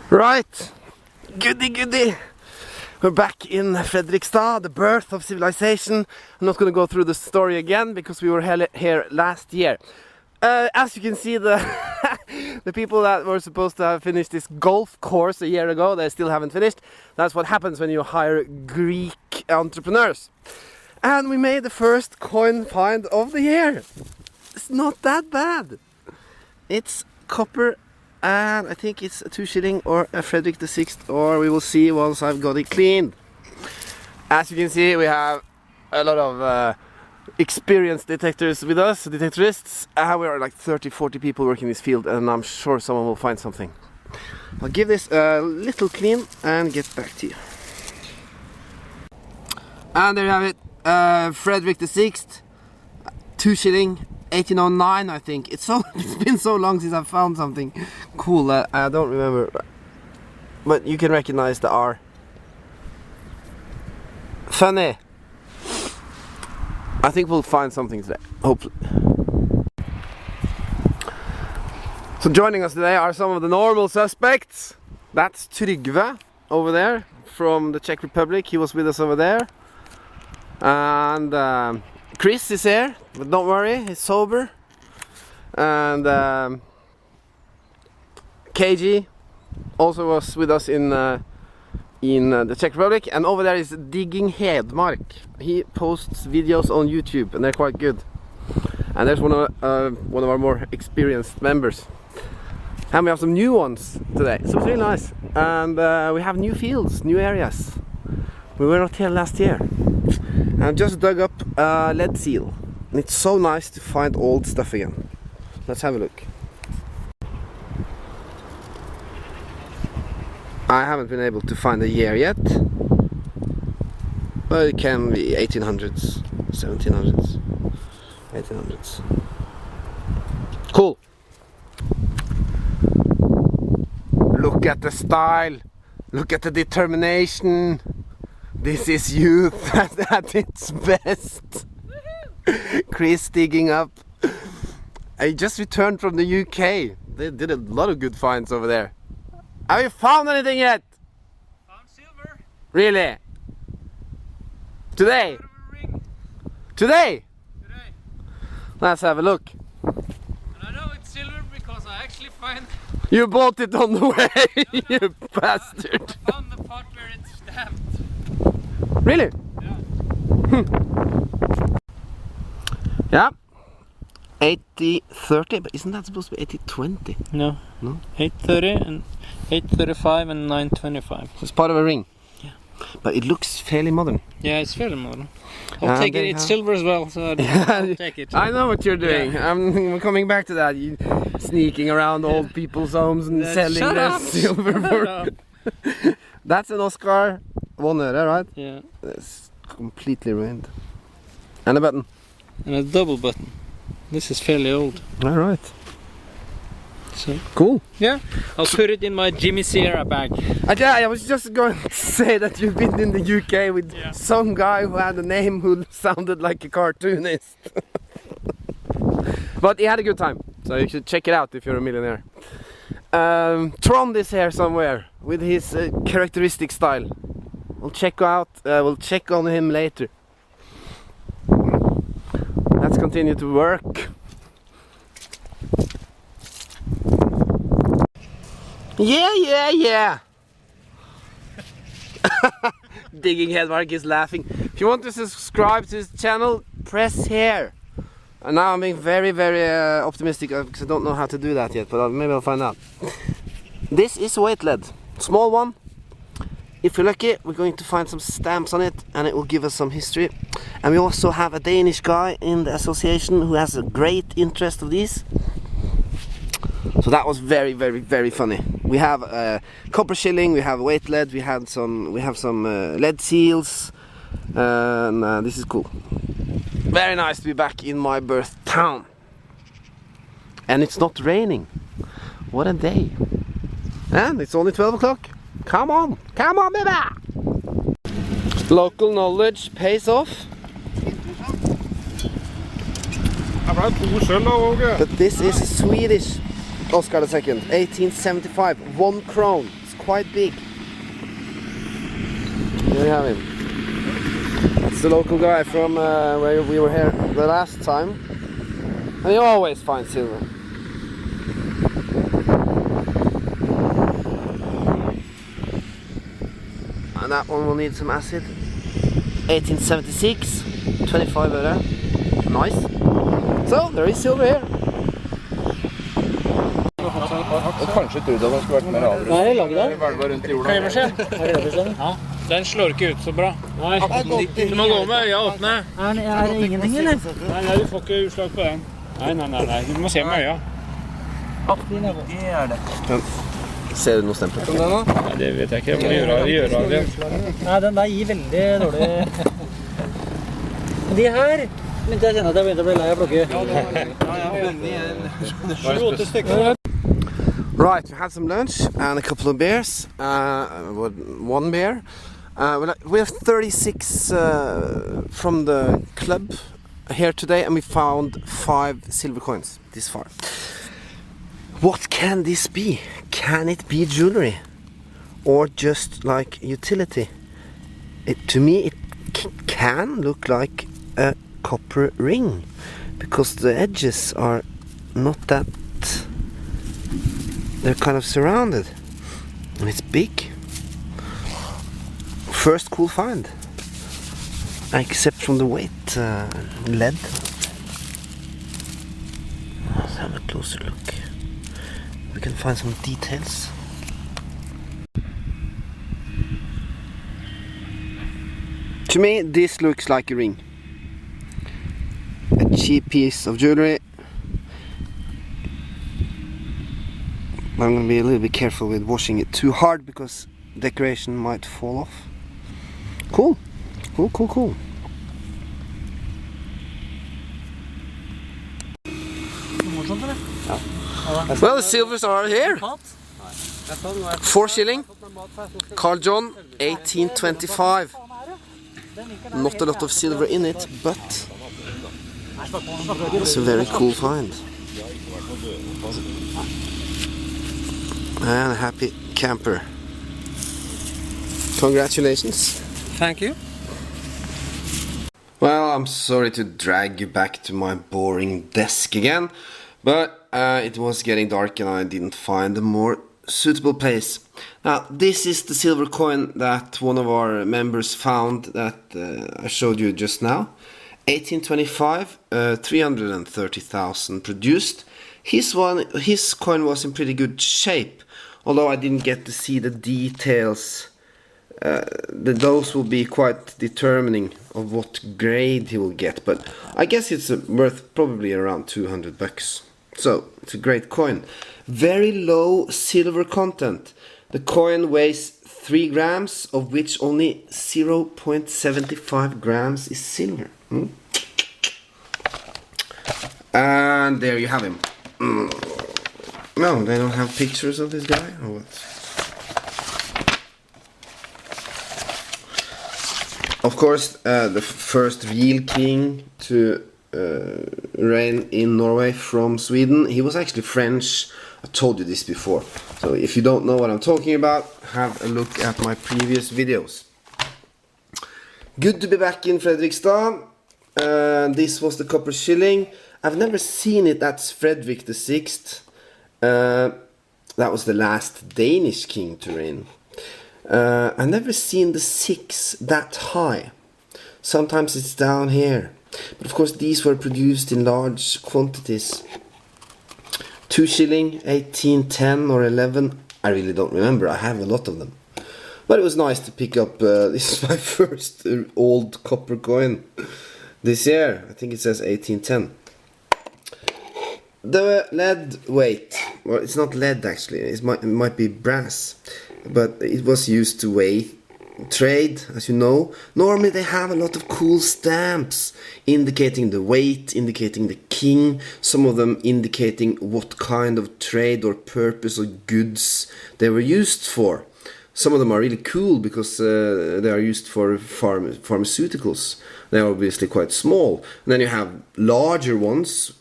Right, goody. We're back in Fredrikstad, the birth of civilization. I'm not going to go through the story again because we were here last year. As you can see, the the people that were supposed to have finished this golf course a year ago, they still haven't finished. That's what happens when you hire Greek entrepreneurs. And we made the first coin find of the year. It's not that bad. It's copper, and I think it's a 2 shilling or a Fredrik VI, or we will see once I've got it cleaned. As you can see, we have a lot of experienced detectors with us, detectorists. We are like 30-40 people working in this field, and I'm sure someone will find something. I'll give this a little clean and get back to you. And there you have it, Fredrik VI, 2 shilling. 1809, I think. It's been so long since I've found something cool that I don't remember, but you can recognize the R. Funny. I think we'll find something today, hopefully. So joining us today are some of the normal suspects. That's Trygve over there from the Czech Republic. He was with us over there. And Chris is here, but don't worry, he's sober. And KG also was with us in the Czech Republic. And over there is Digging Hedmark. He posts videos on YouTube, and they're quite good. And there's one of our more experienced members. And we have some new ones today, so it's really nice. And we have new fields, new areas. We were not here last year. I just dug up a lead seal, and it's so nice to find old stuff again. Let's have a look. I haven't been able to find a year yet, but it can be 1800s, 1700s, 1800s. Cool. Look at the style, look at the determination. This is youth at its best. Chris digging up. I just returned from the UK. They did a lot of good finds over there. Have you found anything yet? Found silver. Really? Today? Ring. Today? Today. Let's have a look. And I know it's silver because I actually find... You bought it on the way, you bastard. I found the part where it's stamped. Really? Yeah. Yeah. 80-30, but isn't that supposed to be 80-20? No. No? 830 and 835 and 925. It's part of a ring. Yeah. But it looks fairly modern. Yeah, it's fairly modern. I'll take it. It's silver as well, so I'll take it. I know what you're doing. Yeah. I'm coming back to that. You sneaking around old people's homes and selling their silver for. That's an Oscar 1 euro, right? Yeah. It's completely ruined. And a button. And a double button. This is fairly old. All right. So cool. yeah, I'll put it in my Jimmy Sierra bag. I was just going to say that you've been in the UK with some guy who had a name who sounded like a cartoonist. But he had a good time, so you should check it out if you're a millionaire. Trond is here somewhere with his characteristic style. We'll check on him later. Let's continue to work. Yeah. Digging Hedmark is laughing. If you want to subscribe to his channel, press here. And now I'm being very optimistic because I don't know how to do that yet, but maybe I'll find out. This is weight lead, small one. If you're lucky, we're going to find some stamps on it, and it will give us some history. And we also have a Danish guy in the association who has a great interest of these. So that was very funny. We have a copper shilling, we have weight lead, we have some lead seals, and this is cool. Very nice to be back in my birth town. And it's not raining. What a day. And it's only 12 o'clock. Come on, baby! Local knowledge pays off. But this is Swedish Oscar II, 1875, 1 krone. It's quite big. There you have him. That's the local guy from where we were here the last time. And he always finds silver. And that one will need some acid. 1876, 25 euro. Nice. So, there is silver here. Kanskje trodde det skulle vært mer avrundt. Hva er det laget da? Hvelva rundt i jorda. Kremerskjell? Ja. Den slår ikke ut så bra. Nei. Du må gå med øya åpne. Er det ingenting, eller? Nei, du får ikke utslag på den. Nei. Du må se med øya. Det er det. Ser du noe stempel? Nei, det vet jeg ikke. Jeg må gjøre av det. Nei, den der gir veldig dårlig... De her begynte jeg kjenne at jeg begynte å bli lei av plukke. Right, we had some lunch and a couple of beers. One beer. We have 36 from the club here today, and we found 5 silver coins this far. What can this be? Can it be jewelry? Or just like utility? To me it can look like a copper ring, because the edges are not that... They're kind of surrounded. And it's big. First cool find. Except from the weight, lead. Let's have a closer look. We can find some details. To me, this looks like a ring. A cheap piece of jewelry. I'm going to be a little bit careful with washing it too hard, because decoration might fall off. Cool. Cool. Well, the silvers are here. 4 shilling. Carl John, 1825. Not a lot of silver in it, but it's a very cool find. And a happy camper. Congratulations. Thank you. Well, I'm sorry to drag you back to my boring desk again, but it was getting dark and I didn't find a more suitable place. Now, this is the silver coin that one of our members found that I showed you just now. 1825, 330,000 produced. His coin was in pretty good shape, although I didn't get to see the details. Those will be quite determining of what grade he will get, but I guess it's worth probably around 200 bucks. So it's a great coin. Very low silver content. The coin weighs 3 grams, of which only 0.75 grams is silver. And there you have him. No, they don't have pictures of this guy, or what? Of course, the first real king to reign in Norway from Sweden, he was actually French. I told you this before. So if you don't know what I'm talking about, have a look at my previous videos. Good to be back in Fredrikstad. This was the copper shilling. I've never seen it. That's Fredrik VI. That was the last Danish king to reign. I've never seen the 6 that high. Sometimes it's down here. But of course these were produced in large quantities. 2 shilling, 1810 or 11. I really don't remember. I have a lot of them. But it was nice to pick up. This is my first old copper coin this year. I think it says 1810. The lead weight, well, it's not lead actually, it might be brass, but it was used to weigh trade, as you know. Normally they have a lot of cool stamps indicating the weight, indicating the king, some of them indicating what kind of trade or purpose or goods they were used for. Some of them are really cool because they are used for pharmaceuticals. They are obviously quite small. And then you have larger ones,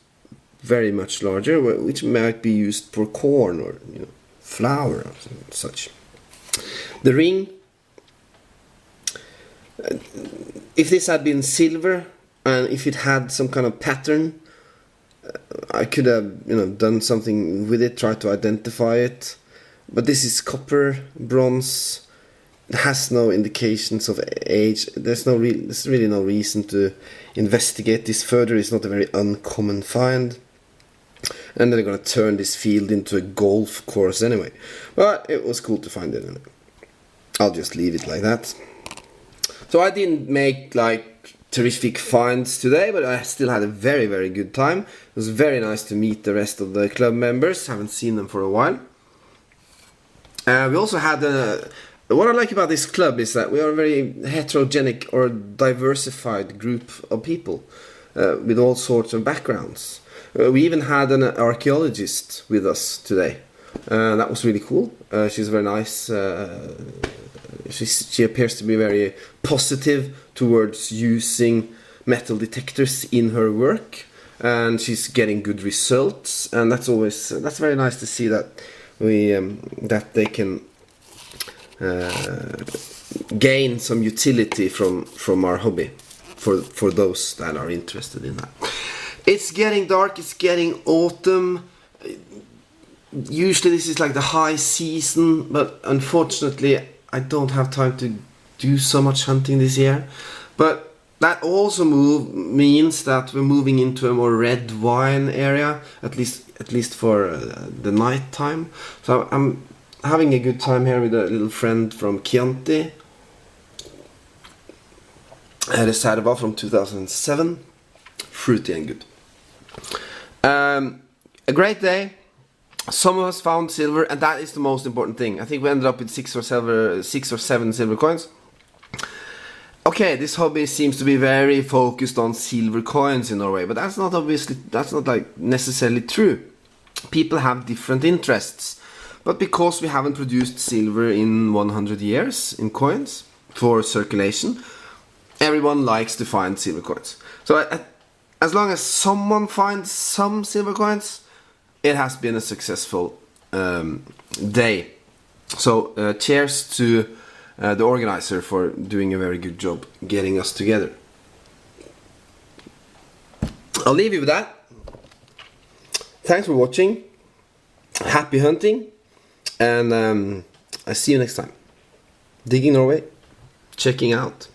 very much larger, which might be used for corn or flour or such. The ring, if this had been silver and if it had some kind of pattern, I could have done something with it, tried to identify it. But this is copper, bronze. It has no indications of age. There's really no reason to investigate this further. It's not a very uncommon find. And they're gonna turn this field into a golf course anyway. But it was cool to find it anyway. I'll just leave it like that. So I didn't make like terrific finds today, but I still had a very, very good time. It was very nice to meet the rest of the club members. Haven't seen them for a while. We also had what I like about this club is that we are a very heterogenic or diversified group of people with all sorts of backgrounds. We even had an archaeologist with us today. That was really cool. She's very nice. She appears to be very positive towards using metal detectors in her work, and she's getting good results. And that's very nice to see that that they can gain some utility from our hobby for those that are interested in that. It's getting dark, it's getting autumn. Usually this is like the high season, but unfortunately I don't have time to do so much hunting this year. But that also means that we're moving into a more red wine area, at least for the night time. So I'm having a good time here with a little friend from Chianti. The Sadaba from 2007. Fruity and good. A great day. Some of us found silver, and that is the most important thing. I think we ended up with 6 or 7 silver coins. Okay, this hobby seems to be very focused on silver coins in Norway, but that's not like necessarily true. People have different interests, but because we haven't produced silver in 100 years in coins for circulation, everyone likes to find silver coins. So as long as someone finds some silver coins, it has been a successful day. So cheers to the organizer for doing a very good job getting us together. I'll leave you with that. Thanks for watching. Happy hunting. And I'll see you next time. Digging Norway. Checking out.